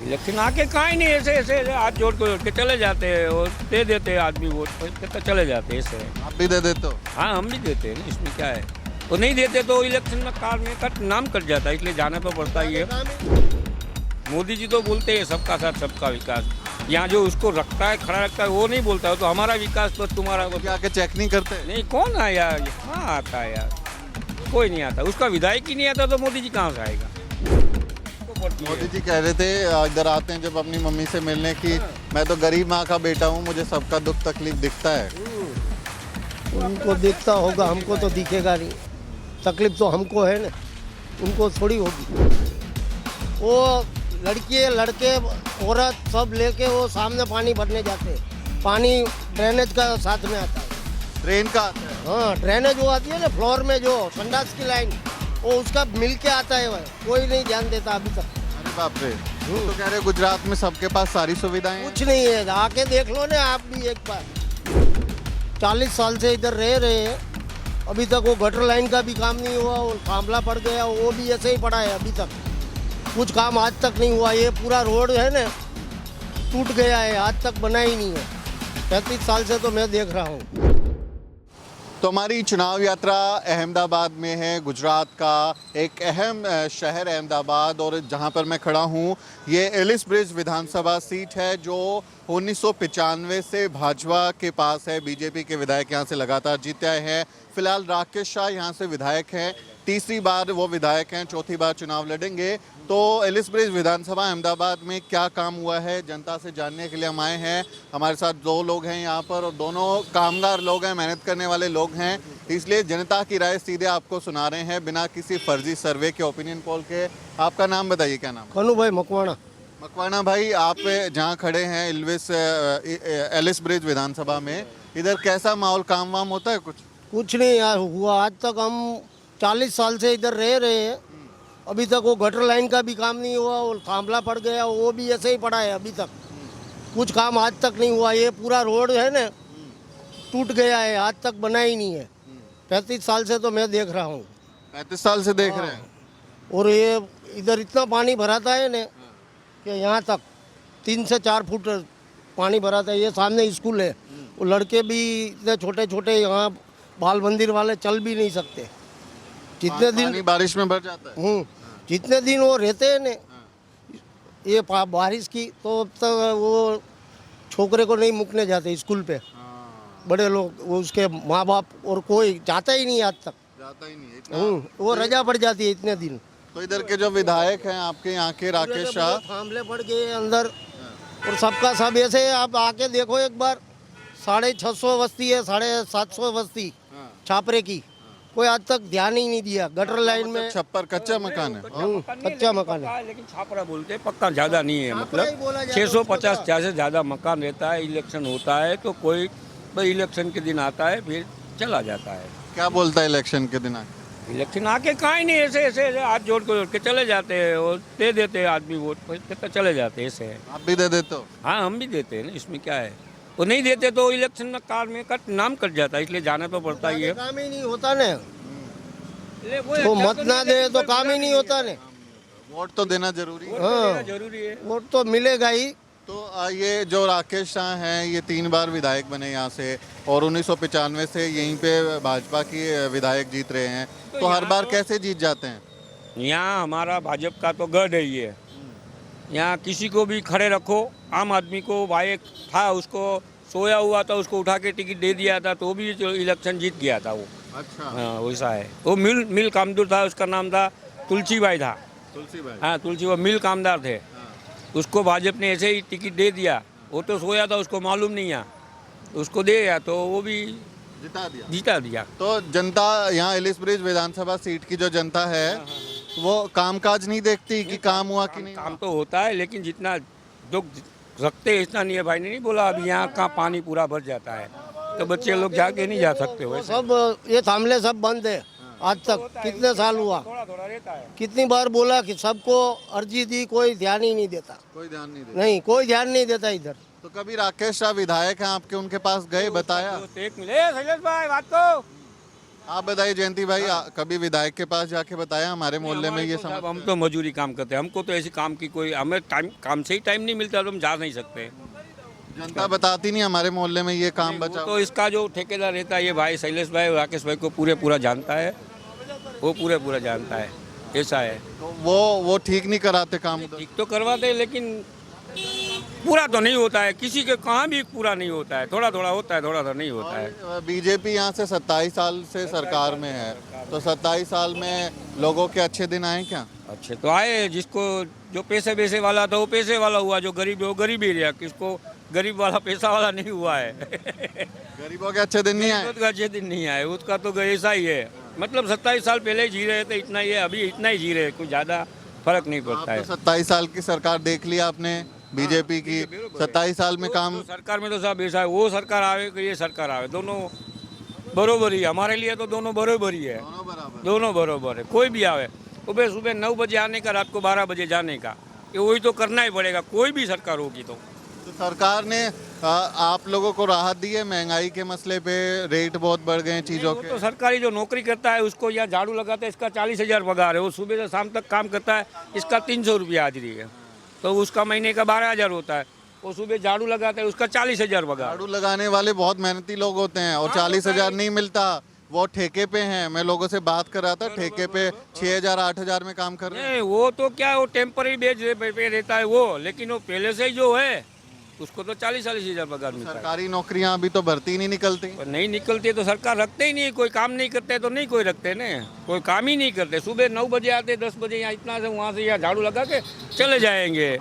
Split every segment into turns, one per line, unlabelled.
Election आके कहाँ नहीं, ऐसे ऐसे हाथ जोड़ के चले जाते हैं और दे देते हैं आदमी वोट तो चले जाते हैं ऐसे।
आप भी दे देते हो?
हाँ हम भी देते हैं ना, इसमें क्या है। तो नहीं देते तो इलेक्शन में कार में कट नाम कट जाता है, इसलिए जाना तो पड़ता ही है। मोदी जी तो बोलते हैं सबका साथ सबका विकास, यहाँ जो उसको रखता है खड़ा रखता है वो नहीं बोलता है, तो हमारा विकास तो तुम्हारा
क्या आके चेक नहीं करते?
नहीं। कौन है यार, कहाँ आता है यार, कोई नहीं आता। उसका विधायक ही नहीं आता तो मोदी जी कहाँ से आएगा।
मोदी जी कह रहे थे इधर आते हैं जब अपनी मम्मी से मिलने की, मैं तो गरीब माँ का बेटा हूँ, मुझे सबका दुख तकलीफ दिखता है।
उनको दिखता होगा, हमको तो दिखेगा नहीं। तकलीफ तो हमको है ना, उनको थोड़ी होगी। वो लड़के लड़के औरत सब लेके वो सामने पानी भरने जाते हैं। पानी ड्रेनेज का साथ में आता है।
ट्रेन का आता है?
हाँ, ड्रेनेज वो आती है ना फ्लोर में, जो संडास की लाइन, वो उसका मिल के आता है। वह कोई नहीं ध्यान देता अभी तक।
अरे बाप रे। वो तो कह रहे गुजरात में सबके पास सारी सुविधाएं हैं।
कुछ नहीं है, आके देख लो ना आप भी एक बार। 40 साल से इधर रह रहे हैं, अभी तक वो गटर लाइन का भी काम नहीं हुआ। वो थांभला पड़ गया, वो भी ऐसे ही पड़ा है अभी तक। कुछ काम आज तक नहीं हुआ। ये पूरा रोड है ना, टूट गया है, आज तक बना ही नहीं है। 35 साल से तो मैं देख रहा हूँ।
तो हमारी चुनाव यात्रा अहमदाबाद में है। गुजरात का एक अहम शहर अहमदाबाद, और जहां पर मैं खड़ा हूं ये एलिस ब्रिज विधानसभा सीट है जो 1995 से भाजपा के पास है। बीजेपी के विधायक यहां से लगातार जीते आए हैं। फिलहाल राकेश शाह यहां से विधायक हैं, तीसरी बार वो विधायक हैं, चौथी बार चुनाव लड़ेंगे। तो एलिस ब्रिज विधानसभा अहमदाबाद में क्या काम हुआ है जनता से जानने के लिए हम आए हैं। हमारे साथ दो लोग हैं यहाँ पर, और दोनों कामगार लोग हैं, मेहनत करने वाले लोग हैं, इसलिए जनता की राय सीधे आपको सुना रहे हैं बिना किसी फर्जी सर्वे के, ओपिनियन पोल के। आपका नाम बताइए, क्या नाम?
कनु भाई मकवाना।
मकवाना भाई, आप जहाँ खड़े हैं एलिस ब्रिज विधानसभा में, इधर कैसा माहौल, काम वाम होता है कुछ?
कुछ नहीं यार हुआ आज तक। हम 40 साल से इधर रह रहे हैं, अभी तक वो गटर लाइन का भी काम नहीं हुआ। वो थांभला पड़ गया, वो भी ऐसे ही पड़ा है अभी तक। कुछ काम आज तक नहीं हुआ। ये पूरा रोड है ना, टूट गया है, आज तक बना ही नहीं है। 35 साल से तो मैं देख रहा हूँ।
35 साल से देख रहे हैं?
और ये इधर इतना पानी भराता है ना कि यहाँ तक 3 से 4 फुट पानी भराता है। ये सामने स्कूल है, वो लड़के भी इतने छोटे छोटे यहाँ बाल मंदिर वाले चल भी नहीं सकते। जितने दिन
बारिश में भर जाता है।
जितने दिन वो रहते हैं ना ये बारिश की, तो अब तक वो छोकरे को नहीं मुकने जाते स्कूल पे। बड़े लोग, वो उसके माँ बाप और कोई जाता ही नहीं आज तक।
जाता ही नहीं है
वो रजा पड़ जाती है इतने दिन।
तो इधर के जो विधायक हैं आपके यहाँ के, राकेश शाह,
थांभले पड़ गए अंदर, और सबका सब ऐसे। आप आके देखो एक बार, 650 बस्ती है, 750 बस्ती छापरे की, कोई आज तक ध्यान ही नहीं दिया। गटर लाइन में
छप्पर कच्चा मकान है।
कच्चा मकान है,
लेकिन छापरा बोलते हैं, पक्का ज़्यादा नहीं है। मतलब 650 से ज़्यादा मकान रहता है। इलेक्शन होता है तो कोई भाई इलेक्शन के दिन आता है, फिर चला जाता है।
क्या बोलता है इलेक्शन के दिन?
इलेक्शन आके कहाँ ही नहीं, ऐसे ऐसे हाथ जोड़ के चले जाते हैं और दे देते हैं आदमी वोट तो चले जाते हैं ऐसे।
आप भी दे देते हो?
हाँ हम भी देते हैं ना, इसमें क्या है। वो नहीं देते तो इलेक्शन में कार में कट नाम कट जाता है, इसलिए जाना तो पड़ता ही है।
काम ही नहीं होता ना, वो मत ना दे तो काम ही नहीं होता ना।
वोट तो देना जरूरी है।
हाँ,
जरूरी है,
वोट तो मिलेगा ही।
तो ये जो राकेश शाह हैं, ये 3 बार विधायक बने यहाँ से, और 1995 से यहीं पे भाजपा की विधायक जीत रहे हैं। तो हर बार कैसे जीत जाते हैं?
यहाँ हमारा भाजपा का तो गढ़ है ये। यहाँ किसी को भी खड़े रखो, आम आदमी को, भाई था उसको सोया हुआ था, उसको उठा के टिकट दे दिया था तो भी इलेक्शन जीत गया था वो।
अच्छा।
हाँ वैसा है। वो मिल कामदार था, उसका नाम था तुलसी भाई था।
तुलसी भाई?
हाँ तुलसी, वो मिल कामदार थे। उसको भाजपा ने ऐसे ही टिकट दे दिया, वो तो सोया था, उसको मालूम नहीं है, उसको दे दिया तो वो भी जीता दिया।
तो जनता यहाँ एलिस ब्रिज विधानसभा सीट की जो जनता है वो कामकाज नहीं देखती कि काम हुआ कि नहीं?
काम तो होता है, लेकिन जितना जो रखते इतना नहीं है। भाई ने नहीं बोला अभी यहाँ का पानी पूरा भर जाता है तो बच्चे लोग जाके नहीं जा सकते।
वो सब ये थांभले सब बंद है आज तक। कितने साल हुआ,
थोड़ा थोड़ा रहता है।
कितनी बार बोला कि सबको अर्जी दी, कोई ध्यान ही नहीं देता।
कोई ध्यान नहीं देता?
नहीं, कोई ध्यान नहीं देता इधर।
तो कभी राकेश शाह विधायक हैं आपके, उनके पास गए, बताया?
एक मिले शैलेश भाई बात को
आप बताइए जयंती भाई, कभी विधायक के पास जाके बताया हमारे मोहल्ले में ये
साहब,
समस्या
हम तो मजदूरी काम करते हैं, हमको तो ऐसी काम की कोई, हमें टाइम काम से ही टाइम नहीं मिलता तो हम जा नहीं सकते।
जनता बताती नहीं हमारे मोहल्ले में ये काम
वो
बचा
तो इसका जो ठेकेदार रहता है, ये भाई शैलेश भाई राकेश भाई को पूरा जानता है, वो पूरा जानता है, ऐसा है।
तो वो ठीक नहीं कराते काम उधर।
ठीक तो करवाते हैं लेकिन पूरा तो नहीं होता है, किसी के कहाँ भी पूरा नहीं होता है, थोड़ा थोड़ा होता है, थोड़ा नहीं होता है।
बीजेपी यहाँ से 27 साल से सरकार में है, तो 27 साल में लोगों के अच्छे दिन आए क्या?
अच्छे तो आए, जिसको जो पैसे वाला था वो पैसे वाला हुआ, जो गरीब है वो गरीब ही रहा, किसको गरीब वाला पैसा वाला नहीं हुआ है।
गरीबों के अच्छे दिन नहीं आए।
उसका अच्छे दिन नहीं आए, उसका तो ऐसा ही है। मतलब 27 साल पहले जी रहे थे इतना ही है, अभी इतना ही जी रहे, कोई ज़्यादा फर्क नहीं पड़ता है।
27 साल की सरकार देख लिया आपने बीजेपी की, 27 साल में काम।
तो सरकार में तो सब ऐसा है, वो सरकार आवे कि ये सरकार आवे, दोनों बरोबर ही है। हमारे लिए तो दोनों बरोबर ही है, दोनों बरोबर है। कोई भी आवे, सुबह 9 बजे आने का, रात को 12 बजे जाने का, ये वही तो करना ही पड़ेगा, कोई भी सरकार होगी तो।
सरकार ने आप लोगों को राहत दी है महंगाई के मसले पे? रेट बहुत बढ़ गए हैं चीज़ों के।
तो सरकारी जो नौकरी करता है उसको या झाड़ू लगाता है, इसका 40,000 पगार है, वो सुबह से शाम तक काम करता है, इसका 300 रुपया हाजिरी है, तो उसका महीने का 12,000 होता है। वो सुबह झाड़ू लगाता है, उसका 40,000 पगार।
झाड़ू लगाने वाले बहुत मेहनती लोग होते हैं और 40,000 नहीं मिलता, वो ठेके पे हैं। मैं लोगों से बात कर रहा था, ठेके पे 6,000 8,000 में काम कर रहे हैं।
नहीं, वो तो क्या, वो टेम्पररी बेच पे रहता है वो, लेकिन वो पहले से ही जो है उसको तो 40,000 पगार मिलता है।
सरकारी नौकरियां अभी तो भर्ती नहीं निकलती।
पर नहीं निकलती है तो सरकार रखते ही नहीं, कोई काम नहीं करते तो नहीं कोई रखते ना, कोई काम ही नहीं करते। सुबह 9 बजे आते, 10 बजे यहाँ इतना से वहाँ से यहाँ झाड़ू लगा के चले जाएंगे,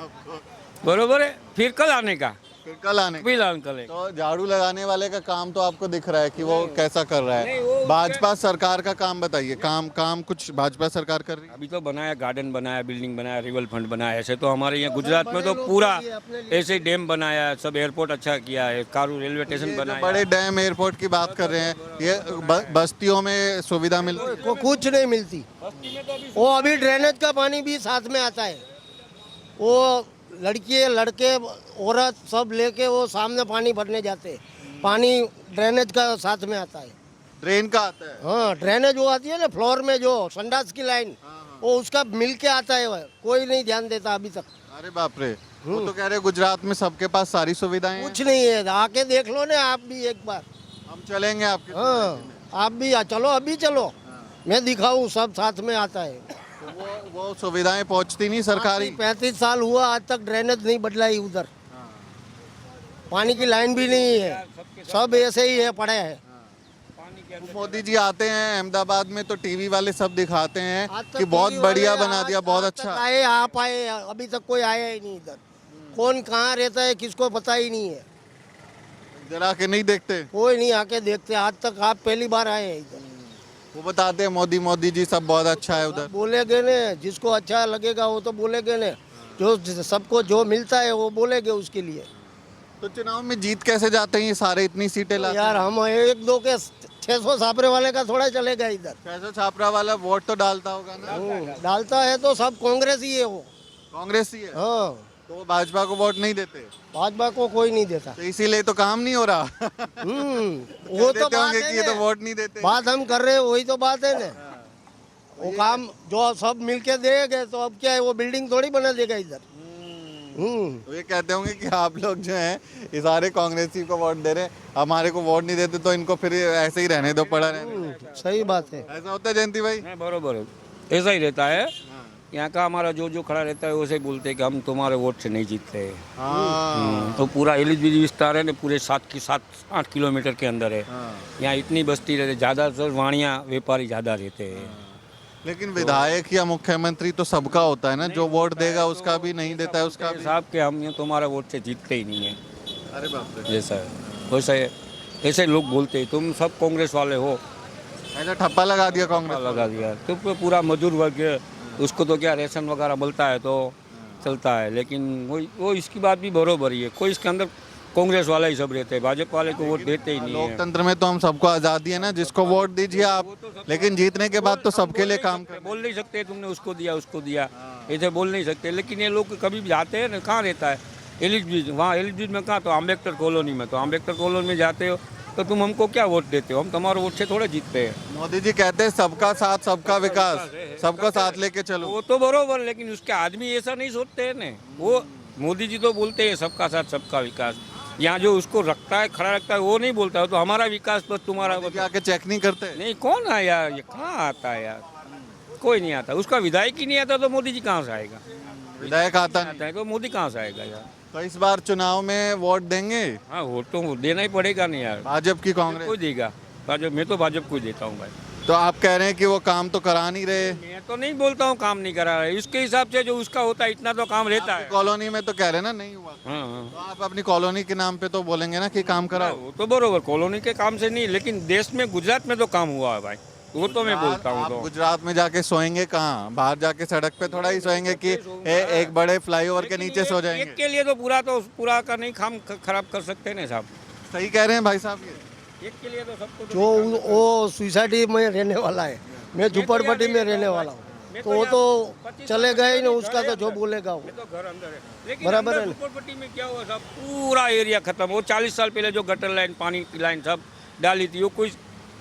बरोबर है। फिर कल आने का,
फिर कल आने का।
फिर कल।
तो झाड़ू लगाने वाले का काम तो आपको दिख रहा है कि वो कैसा कर रहा
नहीं,
है।
वो
भाजपा सरकार का काम बताइए, काम कुछ भाजपा सरकार कर रही है?
अभी तो बनाया, गार्डन बनाया, बिल्डिंग बनाया, रिवर फ्रंट बनाया। ऐसे तो हमारे यहाँ गुजरात में तो पूरा ऐसे डैम बनाया, सब एयरपोर्ट अच्छा किया है, कारू रेलवे स्टेशन
ये जो
बनाया।
बड़े डैम एयरपोर्ट की बात कर रहे हैं, ये बस्तियों में सुविधा मिलती है?
को कुछ नहीं मिलती। वो अभी ड्रेनेज का पानी भी साथ में आता है, वो लड़के लड़के औरत सब लेके वो सामने पानी भरने जाते हैं, पानी ड्रेनेज का साथ में आता है।
ड्रेन का आता है?
हाँ, ड्रेनेज वो आती है ना फ्लोर में, जो संडास की लाइन, वो उसका मिल के आता है, वह कोई नहीं ध्यान देता अभी तक।
अरे बाप रे, वो तो कह रहे गुजरात में सबके पास सारी सुविधाएं हैं।
कुछ नहीं है, आके देख लो ना आप भी एक बार।
हम चलेंगे आपके।
हाँ, आप भी चलो, अभी चलो, मैं दिखाऊं, सब साथ में आता है।
तो वो सुविधाएं पहुंचती नहीं सरकारी?
35 साल हुआ, आज तक ड्रेनेज नहीं बदलाई उधर, पानी की लाइन भी नहीं है, सब ऐसे ही है, पड़े हैं।
मोदी जी आते हैं अहमदाबाद में तो टीवी वाले सब दिखाते हैं
आज तक
कि बहुत
टीवी
बढ़िया
वाले
बना दिया, बहुत
आज तक
अच्छा।
आए, आप आए, अभी तक कोई आया ही नहीं इधर। कौन कहाँ रहता है किसको पता ही नहीं है,
जरा के नहीं देखते।
कोई नहीं आके देखते। आज तक आप पहली बार आए हैं इधर।
वो बताते हैं मोदी जी सब बहुत अच्छा है उधर।
बोलेगे ने, जिसको अच्छा लगेगा वो तो बोलेगे ने, जो सबको जो मिलता है वो बोलेगे उसके लिए।
तो चुनाव में जीत कैसे जाते हैं ये सारे, इतनी सीटें लाते
यार
हैं?
हम एक दो के 600 छापरे वाले का थोड़ा चलेगा इधर।
600 छापरा वाला वोट तो डालता होगा ना?
डालता है तो सब कांग्रेस ही है वो।
कांग्रेस ही है,
हाँ,
तो वो भाजपा को वोट नहीं देते,
भाजपा को कोई नहीं देता।
तो इसीलिए तो काम नहीं हो रहा।
वो तो
देते
बात
होंगे
है
कि ये तो
ना।
वोट नहीं देते।
बात हम कर रहे हैं, वही तो बात है ना। वो काम जो सब मिलके देंगे तो अब क्या है, वो बिल्डिंग थोड़ी बना देगा इधर।
तो ये कहते होंगे कि आप लोग जो हैं ये सारे कांग्रेसी को वोट दे रहे हैं, हमारे को वोट नहीं देते तो इनको फिर ऐसे ही रहने दो, पड़ा रहने।
सही बात है।
ऐसा होता है जयंती भाई?
नहीं, बरोबर है, ऐसा ही रहता है। यहाँ का हमारा जो खड़ा रहता है वैसे बोलते हैं कि हम तुम्हारे वोट से नहीं जीतते।
हाँ।
तो पूरा एलिजिबिलिटी विस्तार है ना, पूरे 7 किलोमीटर के अंदर है। यहाँ इतनी बस्ती रहती, ज़्यादातर वाणिया व्यापारी ज़्यादा रहते हैं।
लेकिन विधायक या मुख्यमंत्री तो सबका होता है ना, जो वोट देगा उसका भी नहीं देता है उसका भी।
साहब के हम यहाँ तुम्हारा वोट से जीतते ही नहीं है,
अरे बाप रे,
जैसा है वैसा है। ऐसे लोग बोलते हैं तुम सब कांग्रेस वाले हो,
ऐसा ठप्पा लगा दिया कांग्रेस।
लगा दिया। तो पूरा मजदूर वर्ग है, उसको तो क्या रेशन वगैरह मिलता है तो चलता है, लेकिन वो इसकी बात भी बरोबर ही है। कोई इसके अंदर कांग्रेस वाला ही सब रहते हैं, भाजपा वाले को वोट देते ही नहीं है।
लोकतंत्र में तो हम सबको आजादी है ना, जिसको वोट दीजिए आप, लेकिन जीतने के बाद तो सबके लिए काम कर।
बोल नहीं सकते तुमने उसको दिया ऐसे बोल नहीं सकते। लेकिन ये लोग कभी भी जाते हैं ना, कहाँ रहता है एलिट ब्रिज, वहाँ एलिट ब्रिज में कहाँ, तो अम्बेडकर कॉलोनी में, तो अम्बेडकर कॉलोनी में जाते हो तो तुम हमको क्या वोट देते हो? हम तुम्हारे वोट से थोड़े जीतते हैं।
मोदी जी कहते हैं सबका साथ सबका विकास, सबको साथ लेके चलो।
वो तो बरोबर, लेकिन उसके आदमी ऐसा नहीं सोचते हैं ना। वो मोदी जी तो बोलते हैं सबका साथ सबका विकास, यहाँ जो उसको रखता है, खड़ा रखता है, वो नहीं बोलता है तो हमारा विकास बस तुम्हारा
मोदी जी आके चेक नहीं करते।
नहीं। कौन है यार, ये कहाँ आता है यार? कोई नहीं आता। उसका विधायक ही नहीं आता तो मोदी जी कहाँ से आएगा?
विधायक आता नहीं।
आता है तो मोदी कहाँ से आएगा यार?
तो इस बार चुनाव में वोट देंगे
हाँ, वोट तो देना ही पड़ेगा नहीं यार।
भाजपा की कांग्रेस?
कोई देगा भाजपा? मैं तो भाजपा को ही देता हूँ भाई।
तो आप कह रहे हैं कि वो काम तो करा नहीं रहे।
मैं तो नहीं बोलता हूँ काम नहीं करा रहा है, उसके हिसाब से जो उसका होता है इतना तो काम रहता है।
कॉलोनी में तो कह रहे हैं ना नहीं हुआ।
हाँ हाँ।
तो आप अपनी कॉलोनी के नाम पे तो बोलेंगे ना कि काम कराओ।
वो तो बरोबर, कॉलोनी के काम से नहीं, लेकिन देश में गुजरात में तो काम हुआ है भाई, वो तो मैं बोलता हूँ।
आप
तो
गुजरात में जाके सोएंगे कहाँ? बाहर जाके सड़क पे थोड़ा ही सोएंगे कि एक बड़े फ्लाईओवर के नीचे सो
एक
जाएंगे।
के लिए तो पूरा का नहीं काम खराब कर सकते ना साहब।
सही कह रहे हैं भाई साहब ये।
एक के लिए तो सबको तो
जो
नहीं काम
वो सोसाइटी में रहने वाला है, मैं झुपड़पट्टी में रहने वाला हूँ,
मैं
तो वो तो
25
चले
साल
गए ही ना,
घर
उसका
है
तो जो
अंदर।
बोलेगा वो।
मैं तो घर अंदर है, लेकिन
बराबर
अंदर
है ना।
झोपड़पट्टी में क्या हुआ साहब, पूरा एरिया खत्म। वो 40 साल पहले जो गटर लाइन, पानी की लाइन सब डाली थी, वो कोई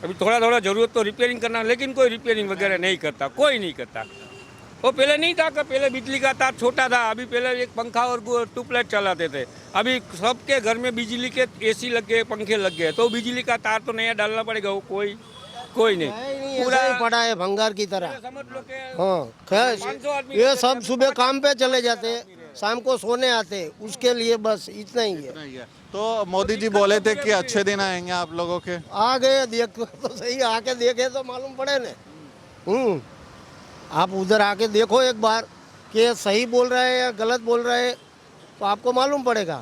अभी थोड़ा थोड़ा जरूरत तो रिपेयरिंग करना, लेकिन कोई रिपेयरिंग वगैरह नहीं करता, कोई नहीं करता। वो पहले नहीं था कि पहले बिजली का तार छोटा था, अभी पहले एक पंखा और ट्यूबलाइट चलाते थे, अभी सबके घर में बिजली के एसी लग गए, पंखे लग गए, तो बिजली का तार तो नया डालना पड़ेगा। वो कोई नहीं
नहीं, ऐसा ही पड़ा है भंगार की तरह।
समझ लो कि
हाँ, खैर ये सब सुबह काम पे चले जाते, शाम को सोने आते, उसके लिए बस इतना ही है।
नहीं है। तो मोदी जी बोले थे कि अच्छे दिन आएंगे आप लोगों के।
आ गए, देख तो सही, आके देखे तो मालूम पड़े न। आप उधर आके देखो एक बार कि ये सही बोल रहे हैं या गलत बोल रहे हैं, तो आपको मालूम पड़ेगा।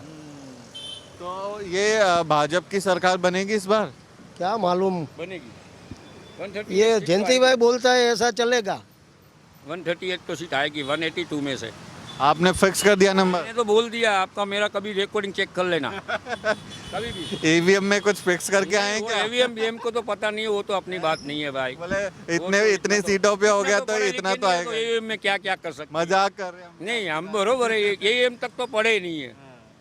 तो ये भाजपा की सरकार बनेगी इस बार?
क्या मालूम,
बनेगी। 138
ये
सीट
जयंती भाई बोलता है ऐसा चलेगा।
138 तो सीट आएगी 182 में से।
आपने फिक्स कर दिया नंबर?
मैंने तो बोल दिया आपका, मेरा कभी रिकॉर्डिंग चेक कर लेना कभी भी।
ईवीएम में कुछ फिक्स करके आए हैं क्या?
ईवीएम को तो पता नहीं है, वो तो अपनी बात नहीं है भाई।
बोले इतनी सीटों पे हो गया तो इतना तो आएगा।
ईवीएम में क्या क्या कर सकते
मजाक कर रहे हैं हम।
नहीं, हम बरोबर है, ईवीएम तक तो पढ़े ही नहीं है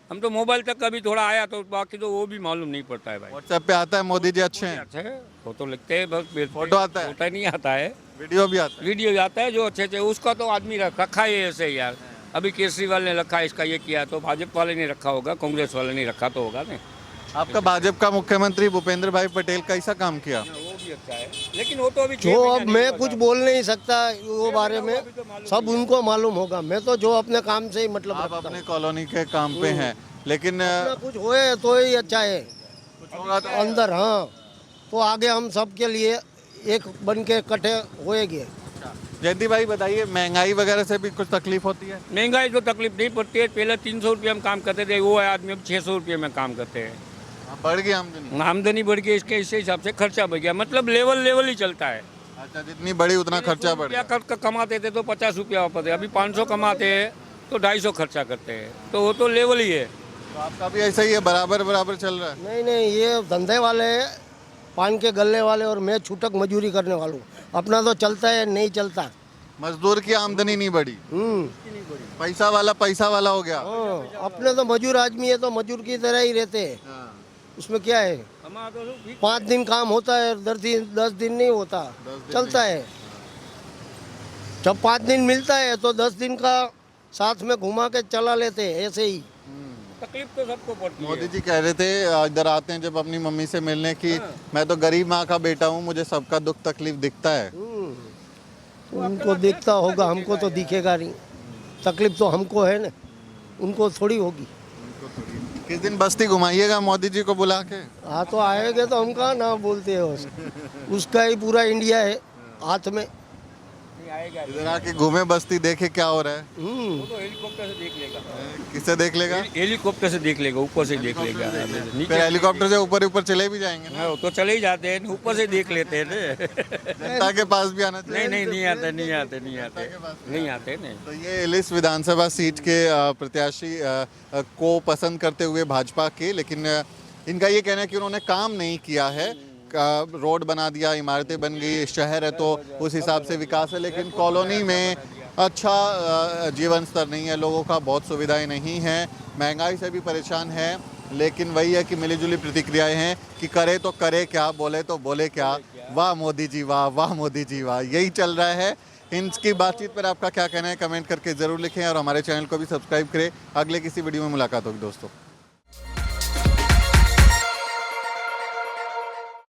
हम तो। मोबाइल तक कभी थोड़ा आया तो, बाकी तो वो भी मालूम नहीं पड़ता है भाई।
व्हाट्सएप पे आता है मोदी जी अच्छे हैं?
अच्छा है, फोटो लिखते हैं बस।
फोटो आता है?
फोटो नहीं आता है,
वीडियो भी आता है?
वीडियो आता है जो अच्छे उसका तो आदमी रखा है ऐसे ही यार। अभी केजरीवाल ने रखा, इसका ये किया, तो भाजपा वाले ने रखा होगा, कांग्रेस वाले ने रखा तो होगा ना।
आपका भाजपा का मुख्यमंत्री भूपेंद्र भाई पटेल कैसा काम किया?
वो भी अच्छा है, लेकिन वो तो अभी
जो अब मैं कुछ बोल नहीं सकता वो बारे में, सब उनको मालूम होगा। मैं तो जो अपने काम से ही मतलब
आप
रखता
अपने
हूँ।
कॉलोनी के काम पे हैं, लेकिन
अपना कुछ होए तो ही अच्छा है
कुछ होगा तो
अंदर। हाँ, तो आगे हम सब के लिए एक बन के इकट्ठे होएंगे।
जयंती भाई बताइए, महंगाई वगैरह से भी कुछ तकलीफ होती है?
महंगाई तो तकलीफ नहीं पड़ती है। पहले 300 रुपये में काम करते थे, वो आदमी अब 600 रुपये में काम करते हैं।
बढ़ गई आमदनी?
आमदनी बढ़ गई, इसके इस हिसाब से खर्चा बढ़ गया, मतलब लेवल ही चलता है।
अच्छा, जितनी बड़ी उतना खर्चा बढ़ गया।
रुपया कमाते थे तो 50 रुपया वापस है, अभी 500 कमाते हैं तो 250 खर्चा करते हैं, तो वो तो लेवल ही है।
तो आपका भी ऐसा ही है, बराबर बराबर चल रहा है?
नहीं नहीं, ये धंधे वाले हैं, पान के गल्ले वाले, और मैं छूटक मजदूरी करने वाला हूँ। अपना तो चलता है, नहीं चलता।
मजदूर की आमदनी नहीं बढ़ी, पैसा वाला हो गया।
हाँ, अपने तो मजदूर आदमी है तो मजदूर की तरह ही रहते हैं। उसमें क्या है, 5 दिन काम होता है, 10 दिन नहीं होता, चलता है। जब 5 दिन मिलता है तो 10 दिन का साथ में घुमा के चला लेते हैं, ऐसे ही।
तकलीफ तो सबको पड़ती है।
मोदी जी कह रहे थे इधर आते हैं जब अपनी मम्मी से मिलने की, मैं तो गरीब माँ का बेटा हूँ, मुझे सबका दुख तकलीफ दिखता है।
उनको दिखता होगा, हमको तो दिखेगा नहीं। तकलीफ तो हमको है ना, उनको थोड़ी होगी।
किस दिन बस्ती घुमाइएगा मोदी जी को बुला के?
हाँ, तो आएंगे तो हम कहाँ ना बोलते हैं उसका ही पूरा इंडिया है हाथ में।
आएगा,
इधर आके घूमे बस्ती, देखे क्या हो रहा है।
वो तो हेलीकॉप्टर से देख लेगा।
किससे देख लेगा?
हेलीकॉप्टर से देख लेगा, ऊपर से देख लेगा।
फिर हेलीकॉप्टर से ऊपर ऊपर चले भी जाएंगे ना?
हाँ, तो चले ही जाते हैं, ऊपर से देख लेते हैं ना।
जनता के पास भी आना चाहिए।
नहीं आते नहीं आते नहीं।
तो ये इलिस विधानसभा सीट के प्रत्याशी को पसंद करते हुए भाजपा के, लेकिन इनका ये कहना है कि उन्होंने काम नहीं किया है। रोड बना दिया, इमारतें बन गई, शहर है तो उस हिसाब से विकास है, लेकिन कॉलोनी में अच्छा जीवन स्तर नहीं है लोगों का, बहुत सुविधाएं नहीं हैं, महंगाई से भी परेशान है। लेकिन वही है कि मिलीजुली प्रतिक्रियाएं हैं कि करे तो करे क्या, बोले तो बोले क्या, वाह मोदी जी वाह, वाह मोदी जी वाह, यही चल रहा है। इनकी बातचीत पर आपका क्या कहना है कमेंट करके ज़रूर लिखें और हमारे चैनल को भी सब्सक्राइब करें। अगले किसी वीडियो में मुलाकात होगी दोस्तों।